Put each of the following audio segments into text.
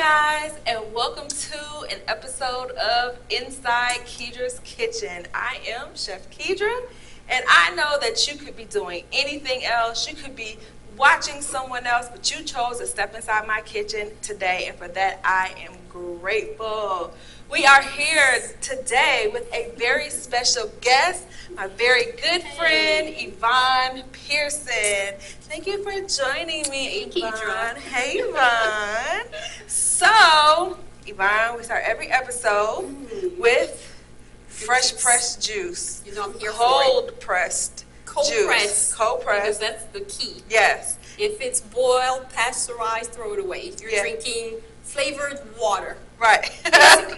guys, and welcome to an episode of Inside Keedra's Kitchen. I am Chef Keedra, and I know that you could be doing anything else. You could be watching someone else, but you chose to step inside my kitchen today, and for that I am grateful. We are here today with a very special guest, my very good friend, Yvonne Pearson. Thank you for joining me, Yvonne. Hey, Yvonne. So, Yvonne, we start every episode with fresh pressed juice. You know I'm here cold for it. pressed Cold juice. press. Cold press. Because that's the key. Yes. If it's boiled, pasteurized, throw it away. You're drinking flavored water. Right.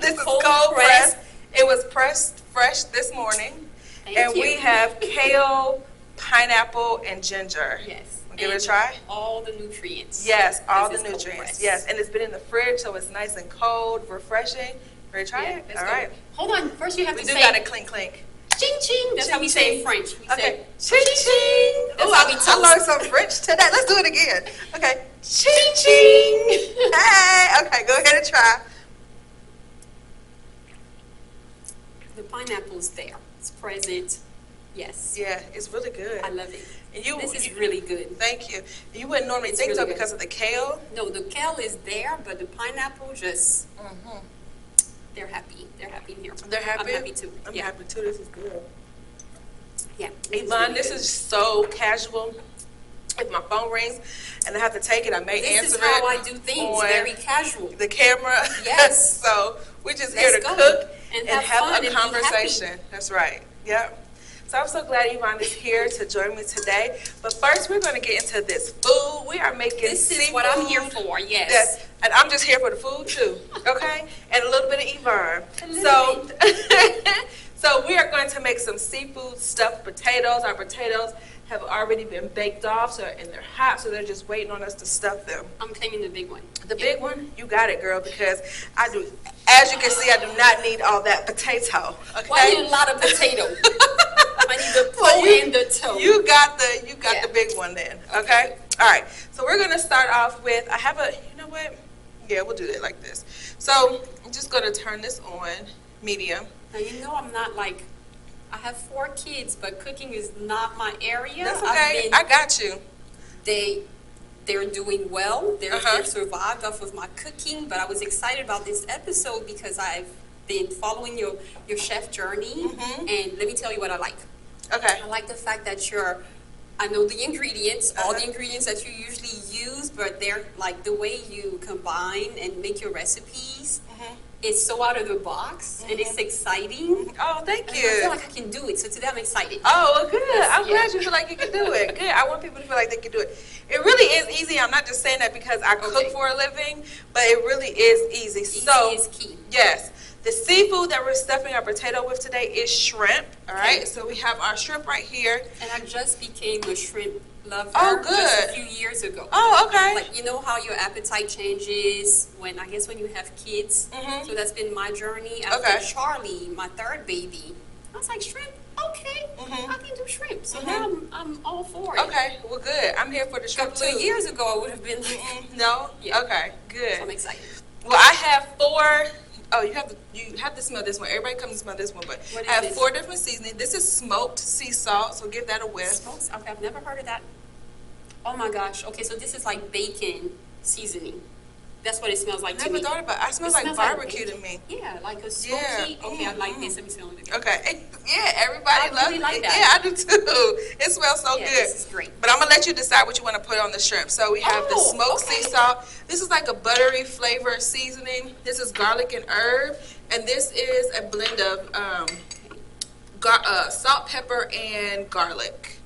This is cold pressed. pressed. It was pressed fresh this morning. Thank you. We have kale, pineapple, and ginger. Yes. Wanna give it a try? All the nutrients. Yes, all the This is cold nutrients. pressed. Yes, and it's been in the fridge, so it's nice and cold, refreshing. Ready to try it? Let's All go. right. Hold on. First you have We to do say got to clink, clink. ching ching. That's how we say in French. We Okay. say Ching, ching. That's Ooh, how we I toast. learned some French today. Let's do it again. Okay. Ching, ching. Hey. Okay, go ahead and try. the pineapple's there. It's present. Yes. Yeah, it's really good. I love it. And you, This is really good. Thank you. You wouldn't normally It's think so really good. because of the kale. No, the kale is there, but the pineapple just, Mm-hmm. they're happy. They're happy in here. They're happy? I'm happy too. I'm yeah. happy too. This is good. Yeah. Yvonne, this is so casual. If my phone rings and I have to take it, I may This answer is how it I do things, on very casual. the camera. Yes. So we're just here Let's to go cook and and have fun have and a be conversation. That's right. Yep. So I'm so glad Yvonne is here to join me today. But first, we're going to get into this food. We are making This is seafood. what I'm here for, yes. Yes. And I'm just here for the food too, okay? And a little bit of Yvonne. A little So we are going to make some seafood stuffed potatoes. Our potatoes have already been baked off, and they're hot, so they're just waiting on us to stuff them. I'm claiming the big one. The big one, you got it, girl, because I do. As you can see, I do not need all that potato. Okay. Well, I need a lot of potato. I need the Well, po and the toe. You got the Yeah. big one then. Okay. All right. So we're gonna start off with. I have a. You know what? Yeah, we'll do it like this. So I'm just gonna turn this on medium. Now, you know I'm not like, I have 4 kids, but cooking is not my area. That's okay. I got you. They're doing well. They're Uh-huh. survived off of my cooking, but I was excited about this episode because I've been following your chef journey, Mhm. and let me tell you what I like. Okay. I like the fact that I know the ingredients, all the Uh-huh. ingredients that you usually use, but they're like the way you combine and make your recipes. Mhm. It's so out of the box, and it's exciting. Oh, thank And I feel you. like I can do it, so today I'm excited. Oh, well, good. I'm Yeah. glad you feel like you can do it. Good. I want people to feel like they can do it. It really is easy. I'm not just saying that because I cook Okay. for a living, but it really is easy. Easy So, is key. yes, the seafood that we're stuffing our potato with today is shrimp. All right. Okay. So we have our shrimp right here. And I just became a shrimp lover Oh, just good. a few years ago. Oh, okay. Like, you know how your appetite changes when you have kids? Mhm. So that's been my journey. After Okay. Charlie, my 3rd baby, I was like, shrimp? Okay, Mhm. I can do shrimp. So Mhm. now I'm all for it. Okay. Well, good. I'm here for the shrimp So 2 too. years ago, I would have been like, No. Yeah. Okay. Good. I'm excited. Well, I have 4. Oh, you have to smell this one. Everybody comes to smell this one, but What is I have this? 4 different seasonings. This is smoked sea salt, so give that a whiff. Smokes? Okay, I've never heard of that. Oh my gosh. Okay, so this is like bacon seasoning. That's what it smells like I to never me. thought about it. It smells It like smells like barbecue to bacon. me. Yeah, like a smoky. Yeah. Okay, I like Mm, this. Let me smell it. Okay. Yeah, everybody I loves really it. like that. Yeah, I do too. It smells so Yeah, good. this is great. But I'm gonna let you decide what you want to put on the shrimp. So we have the Oh, smoked okay. sea salt. This is like a buttery flavor seasoning. This is garlic and herb, and this is a blend of salt, pepper, and garlic.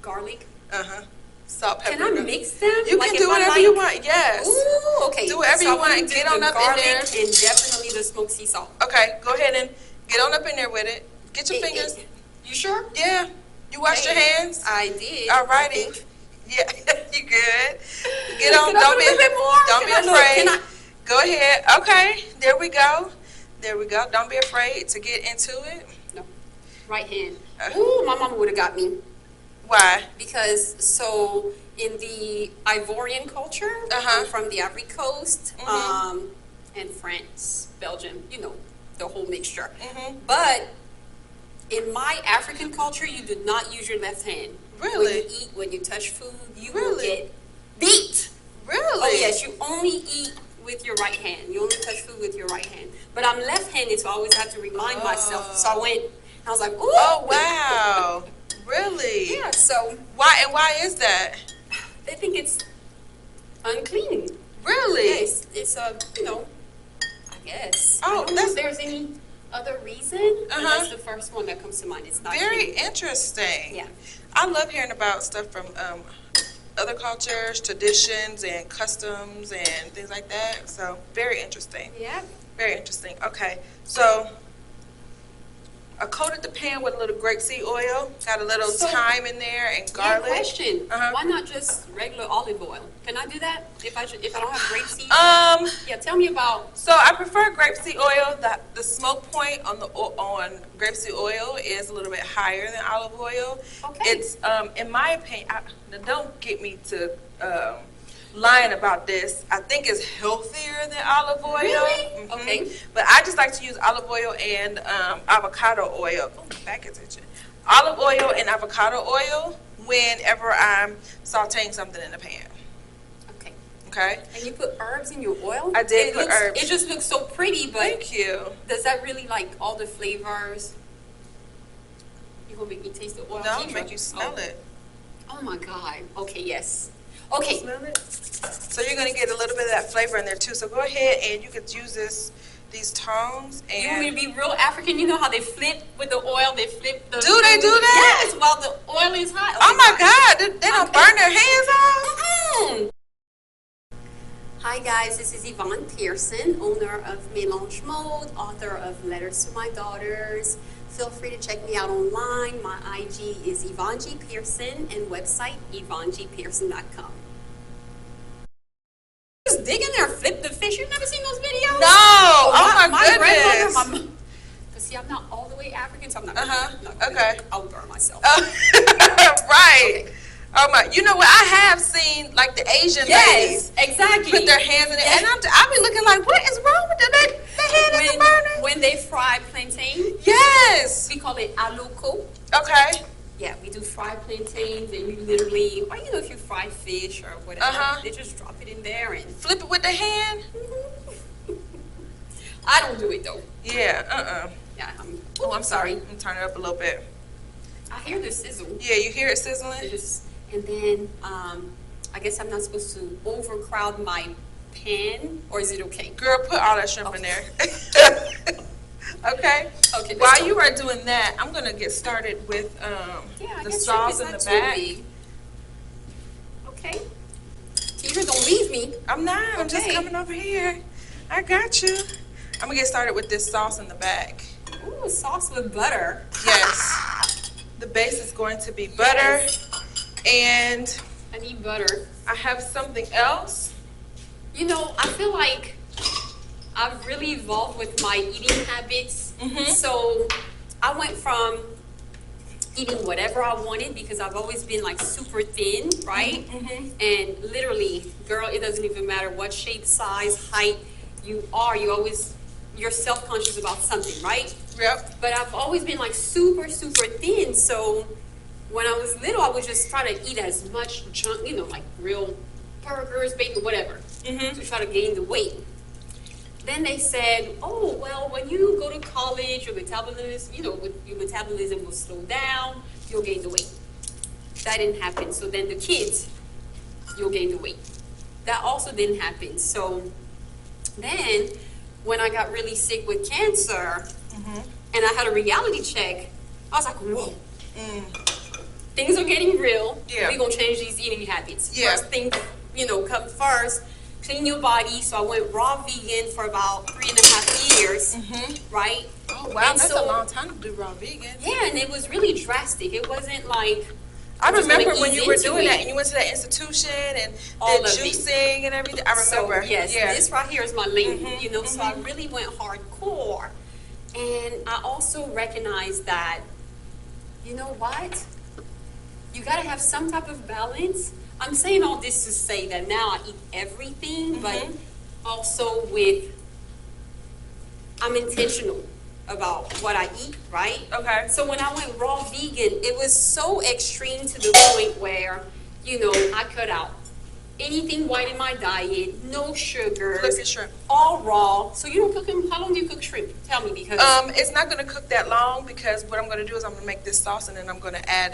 Garlic. Salt, pepper. Can I garlic. mix them? You Like can if do I whatever like- you want. Yes. Ooh, okay. Do whatever So you I'm want. gonna do Get on the up in garlic there. and definitely the smoked sea salt. Okay, go ahead and get on up in there with it. Get your fingers. You sure? Yeah. You washed your hands? I did. All I righty. think. Yeah, you good. Get on. Can I Don't do be a little bit more? Don't be Can I look? afraid. Can I- Go ahead. Okay. There we go. There we go. Don't be afraid to get into it. No. Right hand. Uh. Ooh, my mama would have got me. Why? Because so in the Ivorian culture, I'm from the Ivory Coast, and France, Belgium, you know, the whole mixture. But in my African culture, you do not use your left hand. Really? When you eat, when you touch food, you will get beat. Really? Oh yes, you only eat with your right hand. You only touch food with your right hand. But I'm left-handed, so I always have to remind myself. So I went, I was like, ooh. Oh, wow. Really? Yeah, so. Why is that? They think it's unclean. Really? Yes, it's a, you know, I guess. Oh, I don't know if there's any other reason. That's the first one that comes to mind. It's not very clean. interesting. Yeah. I love hearing about stuff from other cultures, traditions, and customs, and things like that. So, very interesting. Yeah. Very interesting. Okay, so I coated the pan with a little grapeseed oil. Got a little thyme in there and garlic. Yeah, question. Why not just regular olive oil? Can I do that if I don't have grapeseed? Yeah, tell me about. So I prefer grapeseed oil. The smoke point on grapeseed oil is a little bit higher than olive oil. Okay. It's in my opinion. Now don't get me to lying about this. I think it's healthier than olive oil. Really? Okay. But I just like to use olive oil and avocado oil. Oh, back attention. Olive oil and avocado oil whenever I'm sauteing something in the pan. Okay. Okay. And you put herbs in your oil? I did put herbs. It just looks so pretty, but Thank you. does that really like all the flavors? You gonna make me taste the oil? No, I'll make you smell it. Oh my God. Okay, yes. Okay. Smell it? So you're gonna get a little bit of that flavor in there too. So go ahead and you could use these tongs and. You want me to be real African? You know how they flip with the oil? They flip the. Do they do that? Yes, while the oil is hot. Oh my God! They don't burn their hands off. Hi guys, this is Yvonne Pearson, owner of Mélange Mode, author of Letters to My Daughters. Feel free to check me out online. My IG is Yvonne G. Pearson and website YvonneGPearson.com. Just dig in there, flip the fish. You've never seen those videos? No! Oh my goodness! Grandmother, but see, I'm not all the way African, so I'm not. Okay. I'll burn myself. Right. Okay. Oh my! You know what? I have seen like the Asian ladies exactly. put their hands in it, and I be looking like, what is wrong with them? Their hand is burning. When they fry plantain, Yes. we call it aloko. Okay. Yeah, we do fried plantains, and you literally, or you know, if you fry fish or whatever, they just drop it in there and Flip it with the hand. I don't do it though. Yeah. Yeah. I'm sorry. I'm turning it up a little bit. I hear the sizzle. Yeah, you hear it sizzling? And then I guess I'm not supposed to overcrowd my pan, or is it okay? Girl, put all that shrimp in there. Okay. Okay. While you are doing that, I'm gonna get started with the sauce in the back. Okay. Keisha, don't leave me. I'm not. I'm just coming over here. I got you. I'm gonna get started with this sauce in the back. Ooh, sauce with butter. Yes. The base is going to be butter, and I need butter. I have something else. You know, I feel like I've really evolved with my eating habits. So I went from eating whatever I wanted because I've always been like super thin, right? And literally, girl, it doesn't even matter what shape, size, height you are. You're self-conscious about something, right? Yep. But I've always been like super, super thin. So when I was little, I would just try to eat as much junk, you know, like real burgers, bacon, whatever, to try to gain the weight. Then they said, oh, well, when you go to college, your metabolism, your metabolism will slow down, you'll gain the weight. That didn't happen. So then the kids, you'll gain the weight. That also didn't happen. So then when I got really sick with cancer and I had a reality check, I was like, whoa. Things are getting real. Yeah. We're going to change these eating habits. Yeah. First thing, come first. Clean your body. So I went raw vegan for about 3.5 years, right? Oh, wow, and that's so, a long time to do raw vegan. Yeah, and it was really drastic. It wasn't like... I remember when ease you were into doing it. that and you went to that institution and All did of it. juicing and everything. I remember. So, yes, yeah. this right here is my lane, so I really went hardcore. And I also recognized that, you know what? you gotta have some type of balance. I'm saying all this to say that now I eat everything, but also I'm intentional about what I eat, right? Okay. So when I went raw vegan, it was so extreme to the point where, I cut out anything white in my diet, no sugar, Flip your shrimp. all raw. So you don't cook them? How long do you cook shrimp? Tell me, because It's not gonna cook that long because what I'm gonna do is I'm gonna make this sauce and then I'm gonna add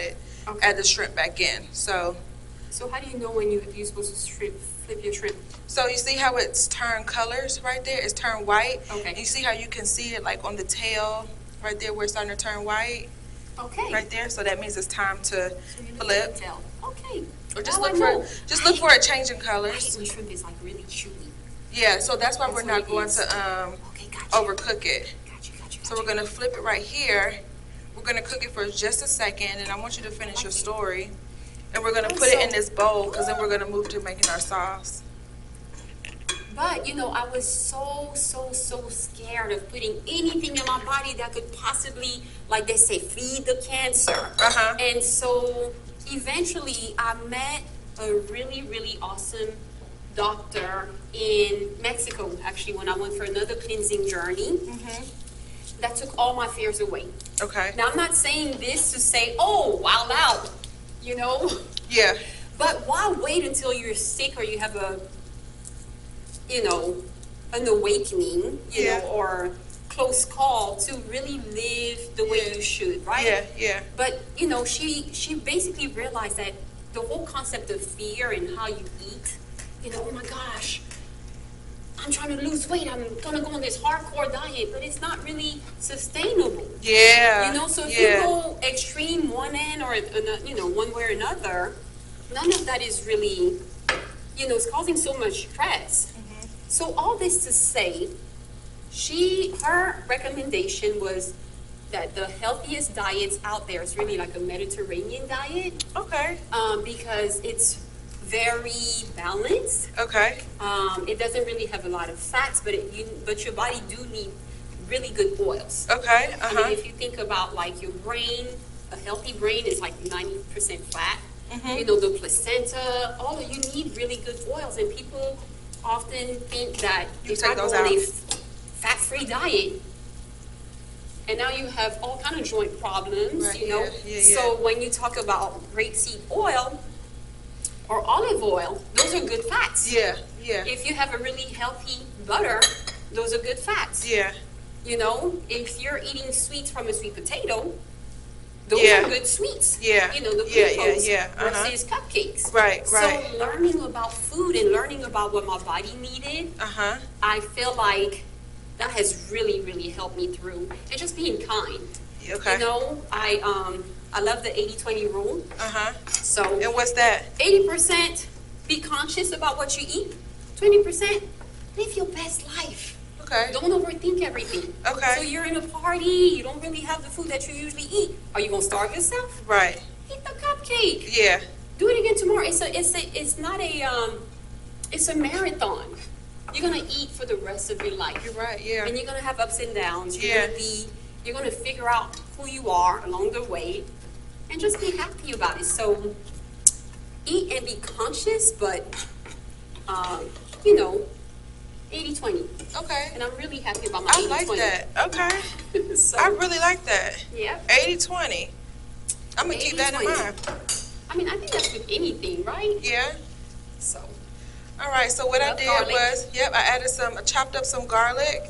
the shrimp back in. So how do you know when you're supposed to flip your shrimp? So you see how it's turned colors right there? It's turned white. Okay. You see how you can see it like on the tail right there where it's starting to turn white? Okay. Right there. So that means it's time to So you know flip. the tell. Okay. Or just Now look I know. look for a change in I hate colors. when shrimp is like really chewy. Yeah, so that's why That's we're what not it going is. to Okay, gotcha. overcook it. Gotcha. So we're gonna flip it right here. We're gonna cook it for just a second and I want you to finish your story. And we're gonna put it in this bowl because then we're gonna move to making our sauce. But I was so scared of putting anything in my body that could possibly, like they say, feed the cancer. Uh-huh. And so eventually I met a really, really awesome doctor in Mexico, actually, when I went for another cleansing journey. That took all my fears away. Okay. Now, I'm not saying this to say, oh, wow, out, Yeah. but why wait until you're sick or you have an awakening, Yeah. or close call to really live the way you should, right? Yeah. But, she basically realized that the whole concept of fear and how you eat, oh my gosh, I'm trying to lose weight, I'm gonna go on this hardcore diet, but it's not really sustainable. Yeah. So if you go extreme one end or, one way or another, none of that is really, it's causing so much stress. So all this to say, her recommendation was that the healthiest diets out there is really like a Mediterranean diet, Okay. because it's very balanced. Okay. It doesn't really have a lot of fats, but your body do need really good oils. Okay. I mean, if you think about like your brain, a healthy brain is like 90% fat. The placenta, all of you need really good oils, and people often think that You if take I go those on out. a fat-free diet, and now you have all kind of joint problems, Right, yeah. So when you talk about rapeseed oil or olive oil, those are good fats. Yeah. If you have a really healthy butter, those are good fats. Yeah. If you're eating sweets from a sweet potato, those Yeah. are good sweets. Yeah. The Yeah, glucose yeah. versus cupcakes. Right. So learning about food and learning about what my body needed, Uh-huh. I feel like that has really, really helped me through. And just being kind. Okay. I love the 80-20 rule. Uh-huh. So And what's that? 80% be conscious about what you eat. 20% live your best life. Okay. Don't overthink everything. Okay. So you're in a party, you don't really have the food that you usually eat. Are you gonna starve yourself? Right. Eat the cupcake. Yeah. Do it again tomorrow. It's not it's a marathon. You're gonna eat for the rest of your life. You're right. Yeah. And you're gonna have ups and downs. Yeah. You're gonna figure out who you are along the way, and just be happy about it. So eat and be conscious, but 80-20. Okay. And I'm really happy about my I 80-20. like that. Okay. So, I really like that. yeah. 80-20. I'm gonna keep that in 80-20. mind. I mean, I think that's with anything, right? Yeah. So, All right. So what I Love did garlic. was, I chopped up some garlic,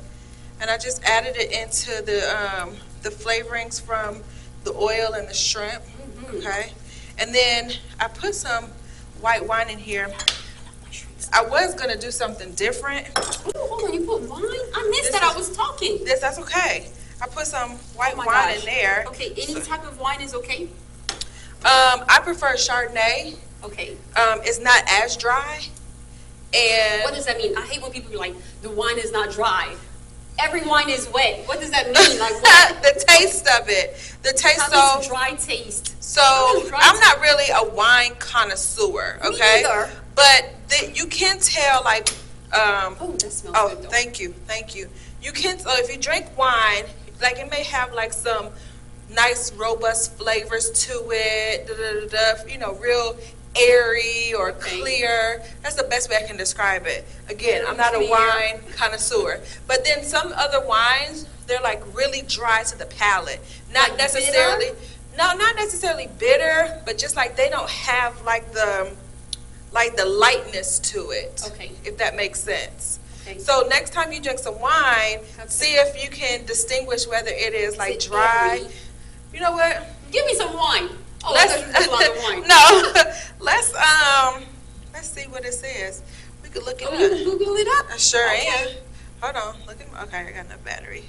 and I just added it into the flavorings from the oil and the shrimp. Okay. And then I put some white wine in here. I was gonna do something different. oh, hold on, you put wine? I missed This that. I is- was talking. That's okay. I put some white Oh my wine gosh. in there. Okay, any type of wine is okay? I prefer Chardonnay. Okay. It's not as dry. And What does that mean? I hate when people be like, the wine is not dry. Every wine is wet. What does that mean? Like what? the taste of it. The taste. How does dry taste? So How does dry I'm taste? not really a wine connoisseur, Me okay? neither. But you can tell, like, Oh, that smells oh, good though. thank you. You can. So if you drink wine, like it may have like some nice, robust flavors to it. You know, real airy or clear. That's the best way I can describe it. Again, I'm not a wine connoisseur. But then some other wines, they're like really dry to the palate. Not Like necessarily, bitter? no, not necessarily bitter, but just like they don't have like the lightness to it. Okay. If that makes sense. Okay. So next time you drink some wine, Okay. see if you can distinguish whether it is like it dry. airy? You know what? Give me some wine. Oh, Let's let's do a lot of wine. no. Let's see what it says. We could look it Oh, you up. can Google it up? I sure Okay. am. Hold on. Look at my, okay, I got enough battery.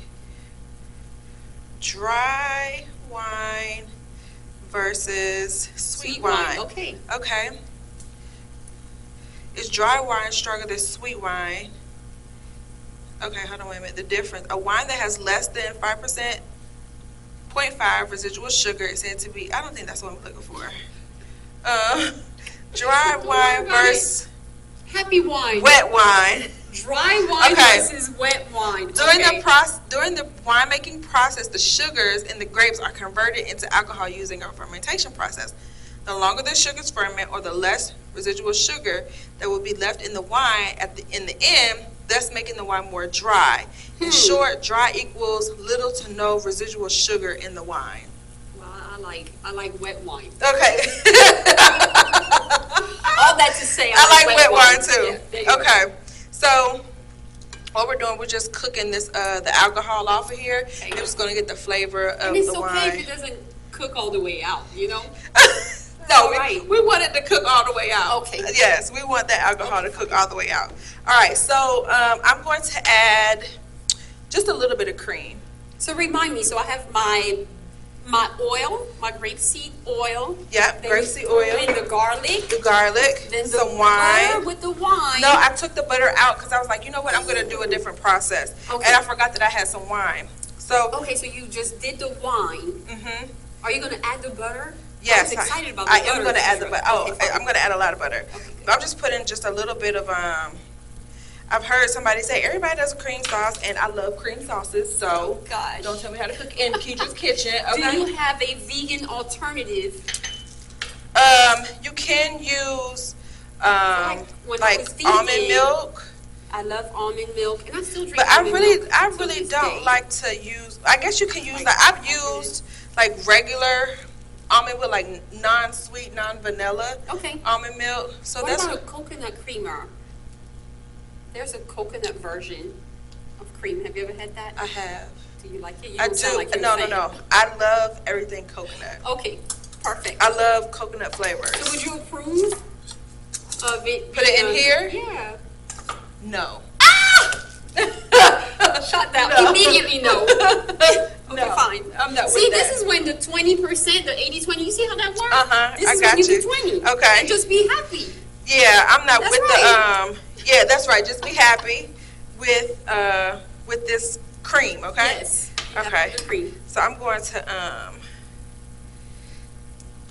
Dry wine versus sweet wine. Okay. Okay. Is dry wine stronger than sweet wine? Okay, hold on, wait a minute. The difference. A wine that has less than 5%, 0.5 residual sugar is said to be, I don't think that's what I'm looking for. Dry Don't worry wine about versus Happy wine. wet wine. Dry wine Okay. versus wet wine. During Okay. during the winemaking process, the sugars in the grapes are converted into alcohol using a fermentation process. The longer the sugars ferment, or the less residual sugar that will be left in the wine in the end, thus making the wine more dry. In short, dry equals little to no residual sugar in the wine. Well, I like wet wine. Okay. All that to say, I like wet wine Yeah, too. there you go. Okay. So what we're doing, we're just cooking this the alcohol off of here. Okay. I'm just gonna get the flavor of And it's the okay if wine. it doesn't cook all the way out, you know? No, Right. we want it to cook all the way out. Okay. Yes, we want that alcohol to cook all the way out. All right, so I'm going to add just a little bit of cream. So remind me, so I have my oil, my grapeseed oil. Yep, Then grapeseed you throw oil, in the garlic. the garlic, Then the some butter wine. with the wine. No, I took the butter out because I was like, you know what, I'm going to do a different process. Okay. And I forgot that I had some wine. So, Okay, so you just did the wine. mhm. Are you going to add the butter? Yes, I was excited about the I butter. am going to add the butter. Oh, Okay, fine. I'm going to add a lot of butter. Okay, good. But I'm just putting just a little bit of I've heard somebody say everybody does a cream sauce, and I love cream sauces, so Oh, gosh. don't tell me how to cook in Kedra's kitchen. Do Okay. you have a vegan alternative? You can use Like, when I was vegan, almond milk, I love almond milk, and I still drink but I almond really milk to don't this day. like to use. I guess you can use Like like I've almond. used like regular almond with like non-sweet, non-vanilla Okay. almond milk. So What that's about a coconut creamer? There's a coconut version of cream. Have you ever had that? I have. Do you like it? You I don't sound do. like you're No, a fan. no. I love everything coconut. Okay, perfect. I love coconut flavors. So would you approve of it? Put it in being here? Yeah. No. Shut down. No. Immediately no. Okay, No, fine. I'm not See, with this that. is when the 20%, the 80-20, you see how that works? Uh-huh, This I is got when you you. do 20. Okay. And just be happy. Yeah, I'm not That's with right. yeah, that's right. Just be happy with this cream, okay? Yes. Okay. Happy with the cream. So I'm going to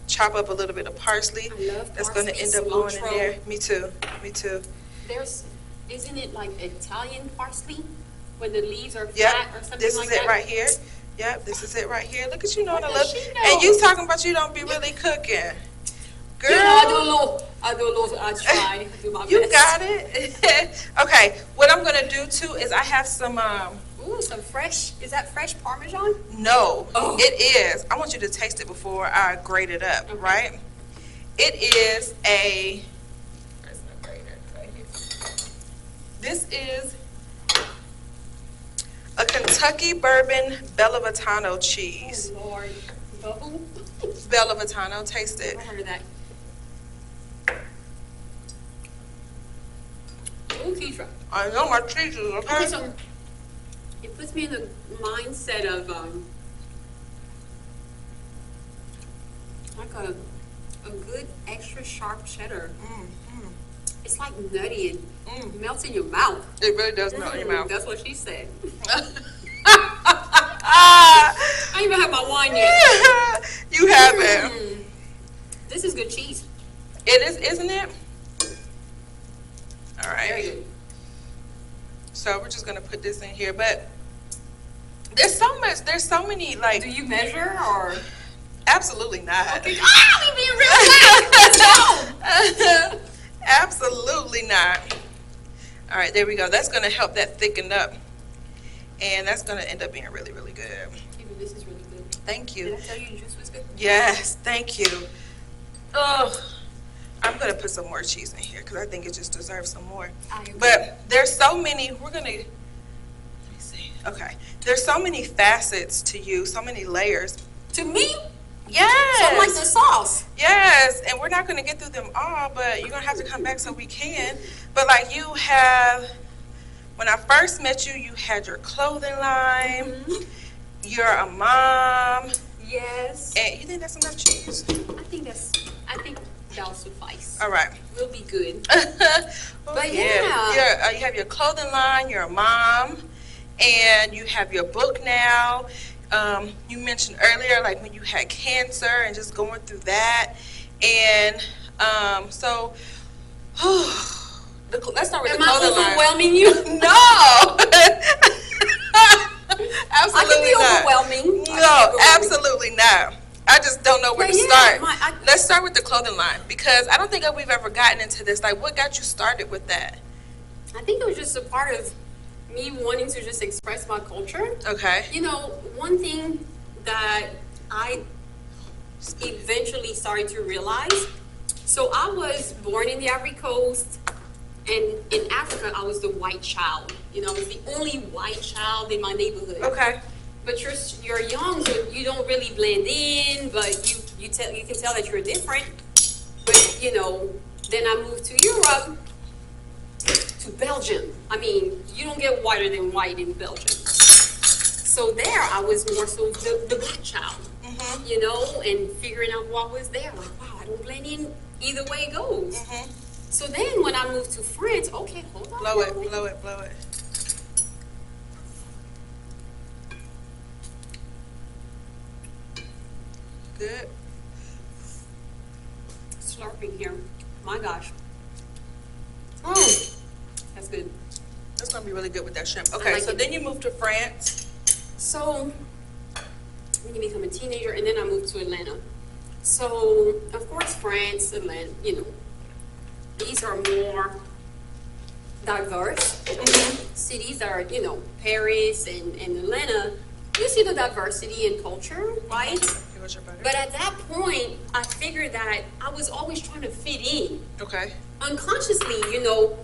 chop up a little bit of parsley. I love That's going to parsley, end up going in cilantro. there. Me too. Me too. Isn't it like Italian parsley? When the leaves are Yep. flat or something This like is that? it right here. Yep. This is it right here. Look at you knowing a Look little. at she And you knows. talking about you don't be really cooking, girl. You know, I try. I do my You best. got it. Okay. What I'm gonna do too is I have some. Ooh, some fresh, is that fresh Parmesan? No, Oh. it is. I want you to taste it before I grate it up, Okay. right? It is a. Where's my grater? Right here. This is a Kentucky bourbon Bellavitano cheese. Oh, Lord. The who? Bellavitano, taste it. Never heard of that. Ooh, Keisha. I know my cheese is okay. Okay, so it puts me in the mindset of like a good extra sharp cheddar. It's like nutty and melts in your mouth. It really does melt in your mouth. That's what she said. Ah, I ain't even had my wine yet. you have it. Mm. This is good cheese. It is, isn't it? All Very right. good. So we're just gonna put this in here, but There's so much. There's so many like. Do you measure or? Absolutely not. Okay. Ah, we being real good. Let's go. Absolutely not. All right, there we go. That's going to help that thicken up. And that's going to end up being really, really good. Even this is really good. Thank you. Did I tell you the juice was good? Yes, thank you. Oh, I'm going to put some more cheese in here because I think it just deserves some more. I agree. But there's so many, we're going to, let me see. Okay. There's so many facets to you, so many layers. To me? Yes. So I'm like the sauce. Yes, and we're not going to get through them all, but you're going to have to come back so we can. But like you have, when I first met you, you had your clothing line. Mm-hmm. You're a mom. Yes. And you think that's enough cheese? I think that'll suffice. All right. We'll be good. But yeah. You have your clothing line, you're a mom, and you have your book now. You mentioned earlier, like when you had cancer and just going through that. And so, let's start with Am the clothing I line. overwhelming you? No! I Absolutely can be not. overwhelming. No, absolutely not. I just don't know where to start. Yeah, Let's start with the clothing line because I don't think that we've ever gotten into this. Like, what got you started with that? I think it was just a part of me wanting to just express my culture. Okay. You know, one thing that I eventually started to realize, so I was born in the Ivory Coast, and in Africa, I was the white child. You know, I was the only white child in my neighborhood. Okay. But you're young, so you don't really blend in, but you can tell that you're different. But, you know, then I moved to Europe, to Belgium. I mean, you don't get whiter than white in Belgium. So there, I was more so the black child, you know, and figuring out who I was there. Like, wow, I don't blend in either way it goes. So then when I moved to France, okay, hold on. Blow it. Good. Slurping here. My gosh. That's good. That's going to be really good with that shrimp. Okay, like so it. then you moved to France. So, when you become a teenager, and then I moved to Atlanta. So, of course, France, Atlanta, you know, these are more diverse cities are, you know, Paris and Atlanta. You see the diversity in culture, right? What's your butter? But at that point, I figured that I was always trying to fit in. Okay. Unconsciously, you know,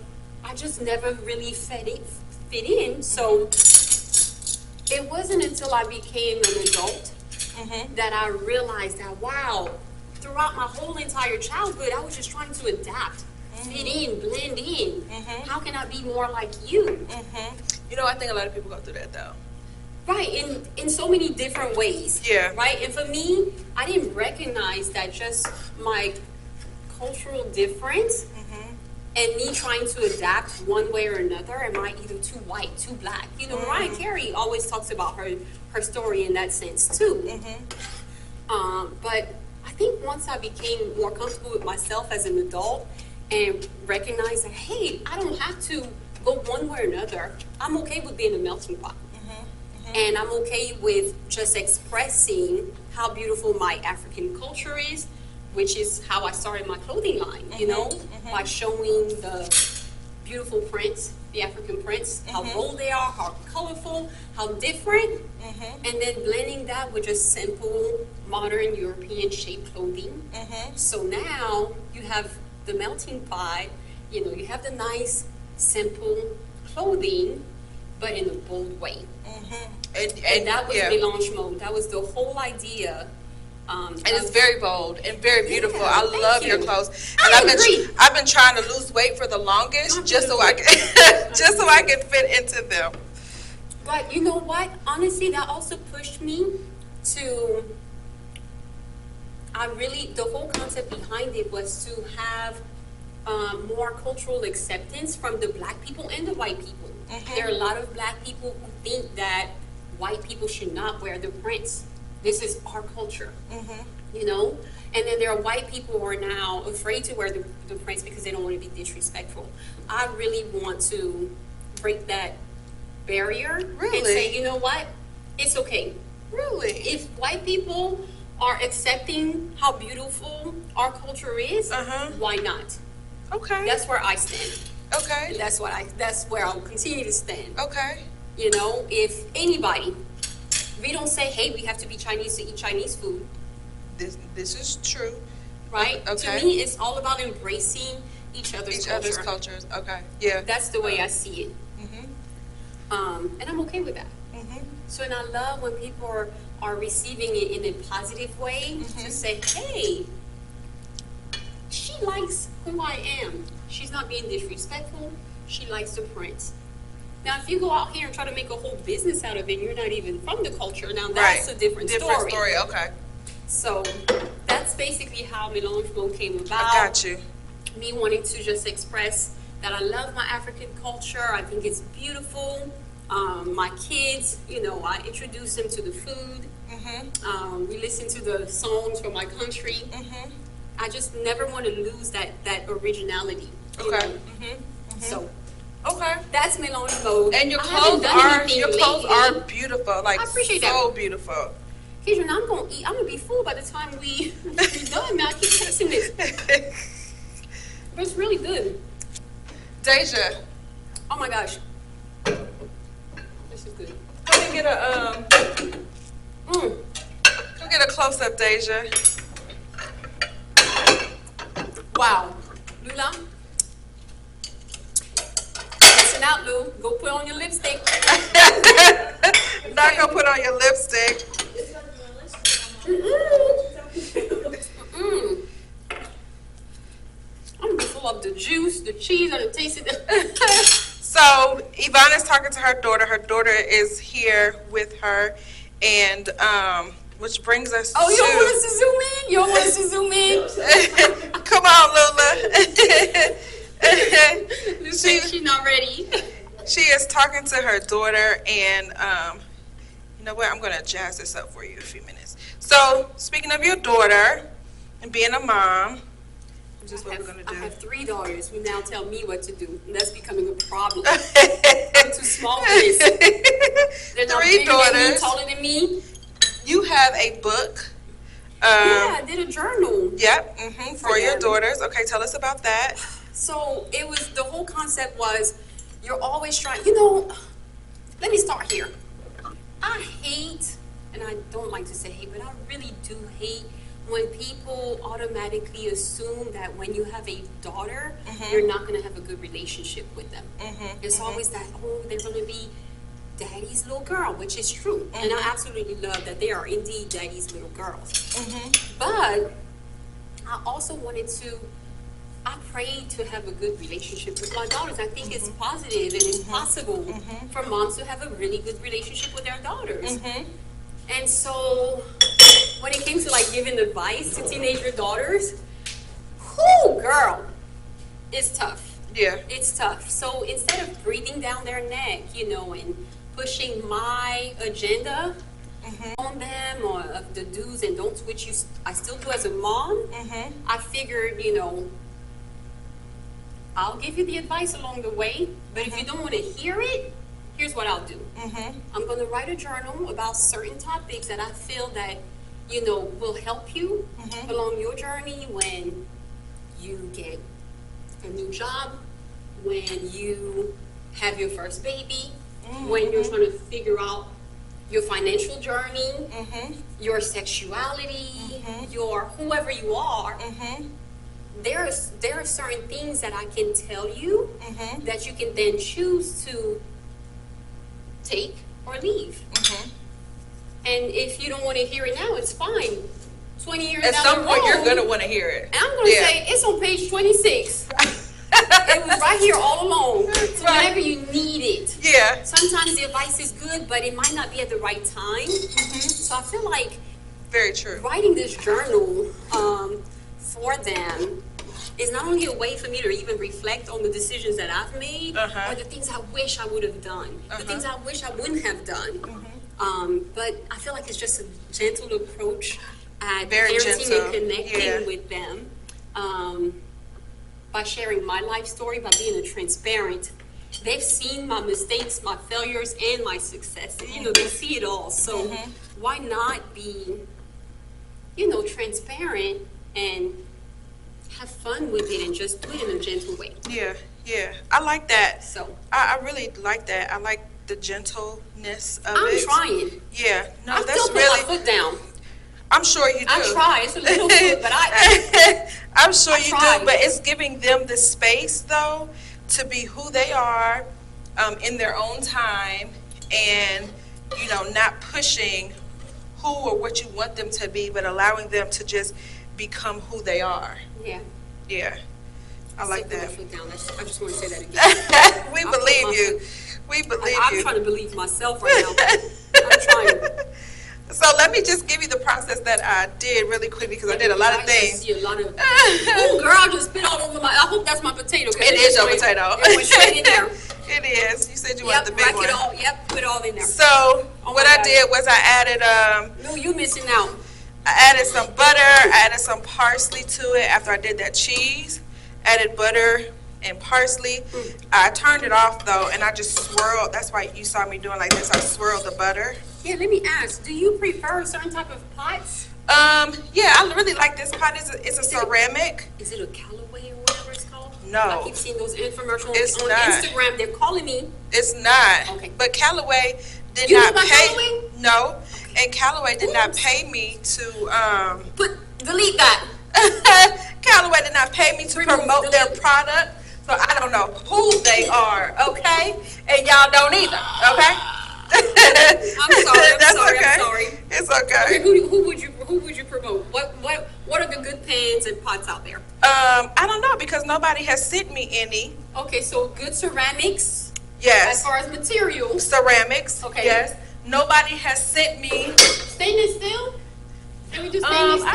I just never really fit in. So it wasn't until I became an adult that I realized that, wow, throughout my whole entire childhood, I was just trying to adapt, fit in, blend in. How can I be more like you? You know, I think a lot of people go through that though. Right, in so many different ways. Yeah. Right, and for me, I didn't recognize that just my cultural difference and me trying to adapt one way or another. Am I either too white, too black? You know, Mariah Carey always talks about her story in that sense too. But I think once I became more comfortable with myself as an adult and recognized that, hey, I don't have to go one way or another. I'm okay with being a melting pot. And I'm okay with just expressing how beautiful my African culture is, which is how I started my clothing line, you know, by showing the beautiful prints, the African prints, how bold they are, how colorful, how different, and then blending that with just simple, modern European shaped clothing. So now you have the melting pot, you know, you have the nice, simple clothing, but in a bold way. And that was Mélange Mode. That was the whole idea. And it's very bold and very beautiful. Yeah, I love thank your you. clothes. I And agree. I've been trying to lose weight for the longest, Not just so really. I can just so I can fit into them. But you know what? Honestly, that also pushed me to. The whole concept behind it was to have more cultural acceptance from the black people and the white people. There are a lot of black people who think that white people should not wear the prints. This is our culture, you know? And then there are white people who are now afraid to wear the prints because they don't want to be disrespectful. I really want to break that barrier and Really? say, you know what? It's okay. Really? If white people are accepting how beautiful our culture is, why not? Okay. That's where I stand. Okay. That's where I'll continue to stand. Okay. You know, if anybody, we don't say, hey, we have to be Chinese to eat Chinese food, This is true. right? Okay. To me, it's all about embracing each other's culture. Cultures. Okay. Yeah. That's the way I see it. And I'm okay with that. So, and I love when people are receiving it in a positive way to say, hey, she likes who I am. She's not being disrespectful. She likes the print. Now, if you go out here and try to make a whole business out of it, and you're not even from the culture. Now, that's a different story. Different story. Okay. So, that's basically how Mélange Mode came about. I got you. Me wanting to just express that I love my African culture. I think it's beautiful. My kids, you know, I introduce them to the food. We listen to the songs from my country. I just never want to lose that originality. You know? So, okay, that's Mélange Mode. And your I haven't clothes done anything are beautiful. Like, I appreciate so that. beautiful. Keisha, I'm gonna be full by the time we're done. Man, I keep tasting it. But it's really good. Deja, Oh my gosh, this is good. go and get a go get a close up, Deja. Wow, Lula. Listen out, Lou. Go put on your lipstick. Not gonna put on your lipstick. I'm full of the juice, the cheese, and the taste of it. So Yvonne is talking to her daughter. Her daughter is here with her, and which brings us Oh, you to. don't want us to zoom in? You don't want us to zoom in? Come on, Lula. She's not ready. She is talking to her daughter, and you know what? I'm going to jazz this up for you in a few minutes. So, speaking of your daughter and being a mom, this is what we're going to I do. have 3 daughters who now tell me what to do, and that's becoming a problem. I'm too small for this. They're not 3 bigger than me, daughters. taller than me. You have a book. Yeah, I did a journal. Yep, for your them. daughters. Okay, tell us about that. So it was, the whole concept was, you're always trying, you know, let me start here. I hate, and I don't like to say hate, but I really do hate when people automatically assume that when you have a daughter, you're not going to have a good relationship with them. It's always that, oh, they're going to be daddy's little girl, which is true. And I absolutely love that they are indeed daddy's little girls. But I also wanted to, I prayed to have a good relationship with my daughters. I think it's positive and it's possible for moms to have a really good relationship with their daughters. And so when it came to like giving advice to teenager daughters, whoo, girl, it's tough. Yeah. It's tough. So instead of breathing down their neck, you know, and pushing my agenda on them or of the do's and don'ts, which I still do as a mom, I figured, you know, I'll give you the advice along the way, but if you don't want to hear it, here's what I'll do. I'm going to write a journal about certain topics that I feel that, you know, will help you along your journey when you get a new job, when you have your first baby, when you're trying to figure out your financial journey, your sexuality, your whoever you are. There are certain things that I can tell you that you can then choose to take or leave. And if you don't want to hear it now, it's fine. 20 years At down some the point, road, you're going to want to hear it. and I'm going to say it's on page 26. It was right here all along. So Right. whenever you need it. Yeah. Sometimes the advice is good, but it might not be at the right time. So I feel like Very true. writing this journal for them is not only a way for me to even reflect on the decisions that I've made or the things I wish I would have done, the things I wish I wouldn't have done. But I feel like it's just a gentle approach at Very parenting gentle, and connecting yeah. with them by sharing my life story, by being a transparent they've seen my mistakes, my failures, and my successes. You know, they see it all. So why not be, you know, transparent and have fun with it and just do it in a gentle way. Yeah, yeah. I like that. So I really like that. I like the gentleness of I'm it. trying. Yeah, no, I that's still put really. my foot down. I'm sure you do. I try. It's a little foot, but I I'm sure you try. do, but it's giving them the space though to be who they are in their own time, and you know, not pushing who or what you want them to be, but allowing them to just become who they are. yeah. Yeah, I like Still that. put my foot down. I just want to say that again. We I'll put believe my you. foot- We believe I'm you. trying to believe myself right now. I'm trying. So let me just give you the process that I did really quickly because I did a lot of I just things. see a lot of. Oh, girl, I just spit all over my. I hope that's my potato. 'cause It is your went- potato. It went straight in there. It is. You said you Yep, wanted the big rack one. it all. Yep, put it all in there. So Oh what my I God. did was I added No, you missing out. some butter, I added some parsley to it after I did that cheese. Added butter and parsley. I turned it off though, and I just swirled. That's why you saw me doing like this. I swirled the butter. Yeah, let me ask. Do you prefer a certain type of pots? Yeah, I really like this pot. It's a ceramic. Is it a Callaway or whatever it's called? No. I keep seeing those infomercials It's on not. Instagram. They're calling me. It's not. Okay. But Callaway did You know not about pay. Callaway? No, and Callaway did not Oops. pay me to. Delete that. Callaway did not pay me to Remove, promote their delete. product, so I don't know who they are. Okay, and y'all don't either. Okay. I'm sorry. I'm That's sorry. okay. I'm sorry. It's Okay, okay. who would you promote? What are the good pans and pots out there? I don't know because nobody has sent me any. Okay, so good ceramics as Yes, far as materials. ceramics. Okay. Yes, nobody has sent me. Stainless steel? Can we do stainless steel?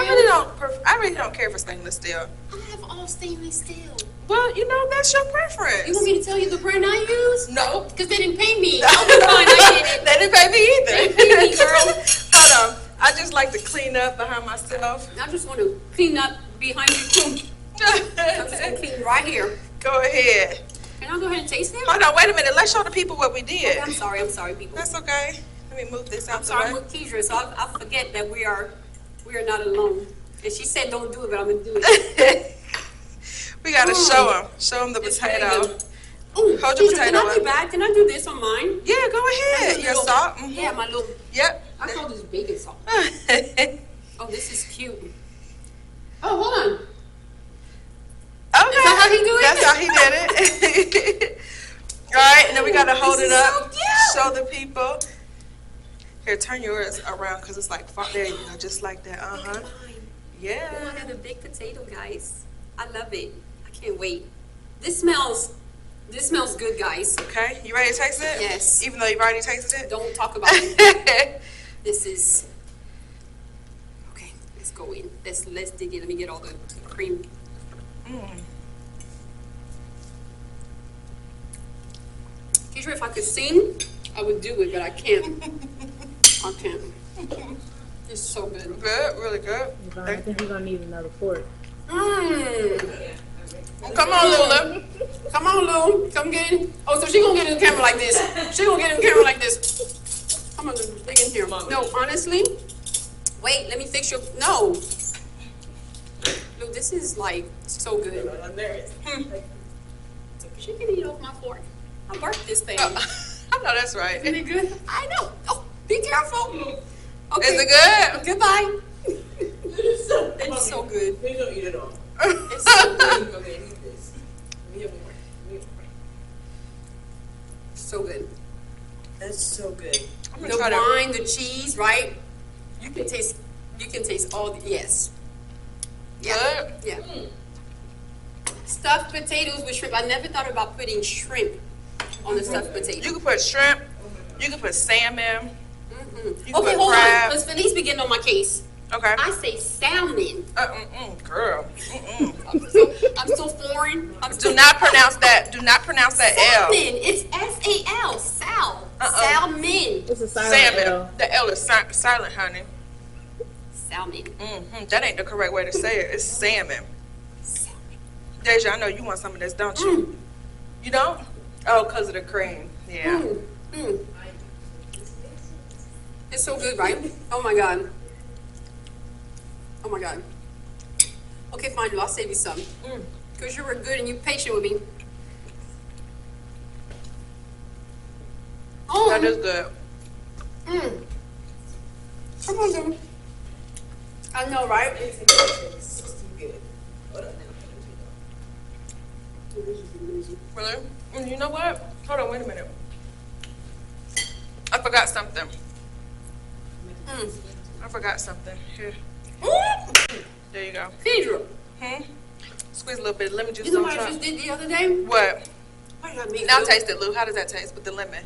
I really don't care for stainless steel. I have all stainless steel. Well, you know that's your preference. You want me to tell you the brand I use? No. Because they didn't pay me. I'll be fine. I did it. They didn't pay me either. They didn't pay me, girl. Hold on. I just like to clean up behind myself. I just want to clean up behind you too. I'm just going to clean right here. Go ahead. Can I go ahead and taste them? Hold on, wait a minute. Let's show the people what we Okay, did. I'm sorry, people. That's okay. Let me move this out I'm the sorry, I'm way. with Keisha, so I forget that we are not alone. And she said don't do it, but I'm going to do it. We gotta Mm. show them the It's really potato. good. Ooh, Hold your Keisha, potato can I up. do back? Can I do this on mine? Yeah, go ahead. My Your little- salt. Mhm. Yeah, my little, Yep. I call this bacon salt. Okay. Oh, this is cute. Oh, hold on. That's how he do it? That's how he did it. All right, and then we gotta hold This it is up. so cute. Show the people. Here, turn yours around because it's like there you go, just like that. Look at Oh, mine. yeah. I got a big potato, guys. I love it. I can't wait. This smells good, guys. Okay, you ready to taste it? Yes. Even though you've already tasted it. Don't talk about it. This is okay. Let's go in. Let's dig in. Let me get all the cream. Keisha, if I could sing, I would do it, but I can't. I can't. It's so good. Good, really good. I think we're gonna need another fork. Mmm. Come on, Lula. Come on, Lou. Come get in. Oh, so she gonna get in the camera like this. She gonna get in the camera like this. I'm gonna dig in here. No, honestly. Wait, let me fix your. No. Lou, this is like so good. She can eat off my fork. I burped this thing. I know that's right. Isn't it good? I know. Oh, be careful. Okay. Is it good? Goodbye. It's so good. Please don't eat it all. It's so good. Okay, eat this. Let me have more. Let me have more. So good. That's so good. I'm The gonna try to. wine, the cheese, right? You can taste all the, yes. Yeah. Good. Yeah. Stuffed potatoes with shrimp. I never thought about putting shrimp on the stuffed potato. You can put shrimp. You can put salmon. Mhm. You Okay, put hold crab. on. Because Felice be getting on my case. Okay. I say salmon. Girl. I'm so foreign. Do not pronounce that. Do not pronounce that L. Salmon. It's S-A-L. Sal. Salmon. It's a silent Salmon. L. The L is silent, honey. Salmon. That ain't the correct way to say it. It's salmon. Salmon. Deja, I know you want some of this, don't you? You don't? Oh, because of the cream. Yeah. Mm, mm. It's so good, right? Oh my god. Oh my god. Okay, fine, I'll save you some. Because you were good and you patient with me. Oh, That is good. Come on, girl. I know, right? It's too good. Hold on now. Really? And you know what? Hold on, wait a minute. I forgot something. I forgot something. Here. There you go. Pedro, Squeeze a little bit of lemon juice you know on what I top. just did the other day? What? What did I make? Now Lou? taste it, Lou. How does that taste with the lemon?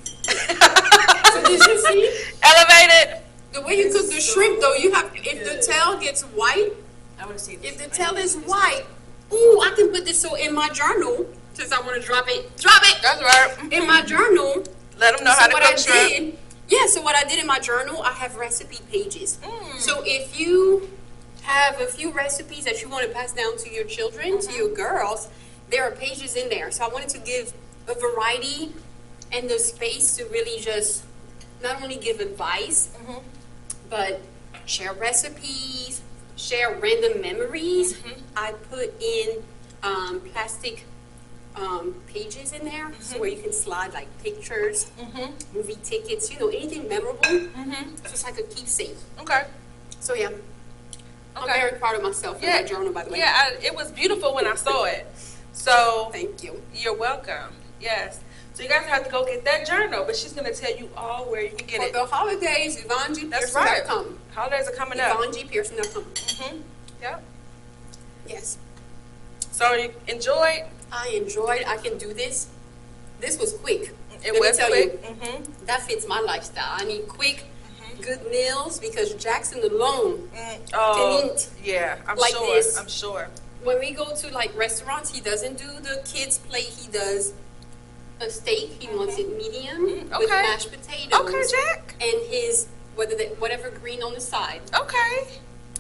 So did you see? Elevated. The way you cook the shrimp, though, you have, if the tail gets white, I want to see this. if the tail is white, ooh, I can put this so in my journal, since I want to drop it, That's right. in my journal. Let them know how So to what I cook shrimp. did, yeah, so what I did in my journal, I have recipe pages. So if you have a few recipes that you want to pass down to your children, to your girls, there are pages in there. So I wanted to give a variety and the space to really just not only give advice, but share recipes, share random memories. I put in plastic pages in there, so where you can slide like pictures, movie tickets, anything memorable. So it's like a keepsake. Okay. So yeah, I'm Okay. very proud of myself in my journal, by the way. Yeah, it was beautiful when I saw it. So Thank you. you're welcome. Yes. So you guys have to go get that journal, but she's going to tell you all where you can get For it. the holidays, YvonneGPearson.com. That's right. Holidays are coming up. YvonneGPearson.com. Yep. Yes. So you enjoyed. I enjoyed. I can do this. This was quick. It Let me was tell quick. you, that fits my lifestyle. I need quick, good meals because Jackson alone Oh, can eat yeah. I'm like sure. this. I'm sure. when we go to like restaurants, he doesn't do the kids' plate. He does a steak. He wants it medium with Okay. mashed potatoes. Okay, Jack. And his whatever green on the side. Okay.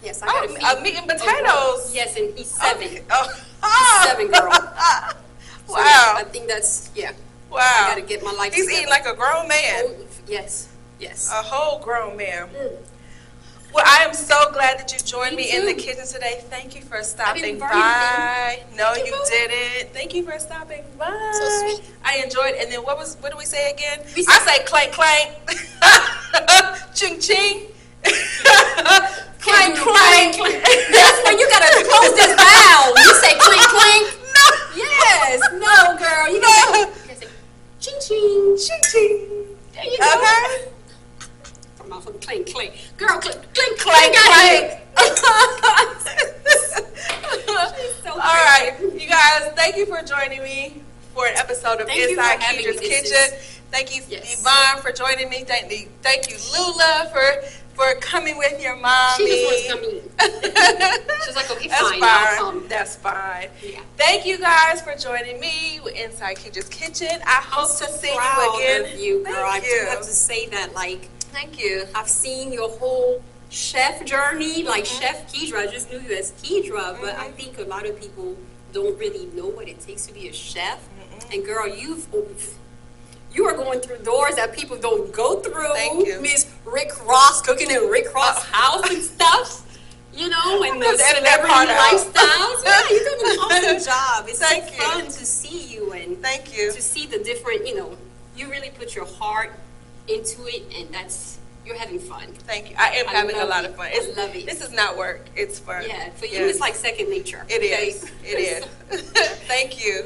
Yes, I gotta feed. Meat and potatoes. Yes, and he's 7. Okay. Oh. He's 7, girl. So, Wow. I think that's I Wow. gotta get my life He's together. eating like a grown man. Oh, yes. Yes. A whole grown man. Well, I am so glad that you joined Me me in the too. kitchen today. Thank you for stopping burn by. No, Thank you you. didn't. Thank you for stopping by. So sweet. I enjoyed. And then what did we say again? We I said- say clank clank, ching ching, clank clank. That's when you gotta close this valve. You say clink clink. No. Yes. No, girl. You gotta say ching ching. Ching ching. There you go. Okay. From off of clink clink. Girl, clink clink Clank clink. clank. All right, you guys, thank you for joining me for an episode of Thank you Inside for having Keedra's me. This Kitchen. Thank you, Yes. Yvonne, for joining me. Thank you, Lula, for coming with your mommy. She just wants to come in. She's like, okay, That's fine, fine. I'll come. That's fine. Yeah. Thank you guys for joining me with Inside Keedra's Kitchen. I hope to see Proud you again. of you, girl. I Thank do you. have to say that, like, Thank you. I've seen your whole chef journey, like Chef Keedra. I just knew you as Keedra, but I think a lot of people don't really know what it takes to be a chef. And girl, you are going through doors that people don't go through. Thank you. Miss Rick Ross cooking in Rick Ross' house and stuff. You know, and the have to edit that celebrity part out. lifestyles. Yeah, you're doing an awesome job. It's Thank so you. fun to see you and Thank you. to see the different, you really put your heart into it, and you're having fun. Thank you. I am I having a love lot it. of fun. I love it. This is not work. It's fun. Yeah, for you, Yes. it's like second nature. It okay? is. It is. Thank you.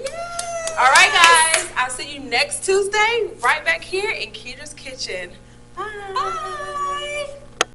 All right, guys. I'll see you next Tuesday right back here in Keedra's Kitchen. Bye. Bye.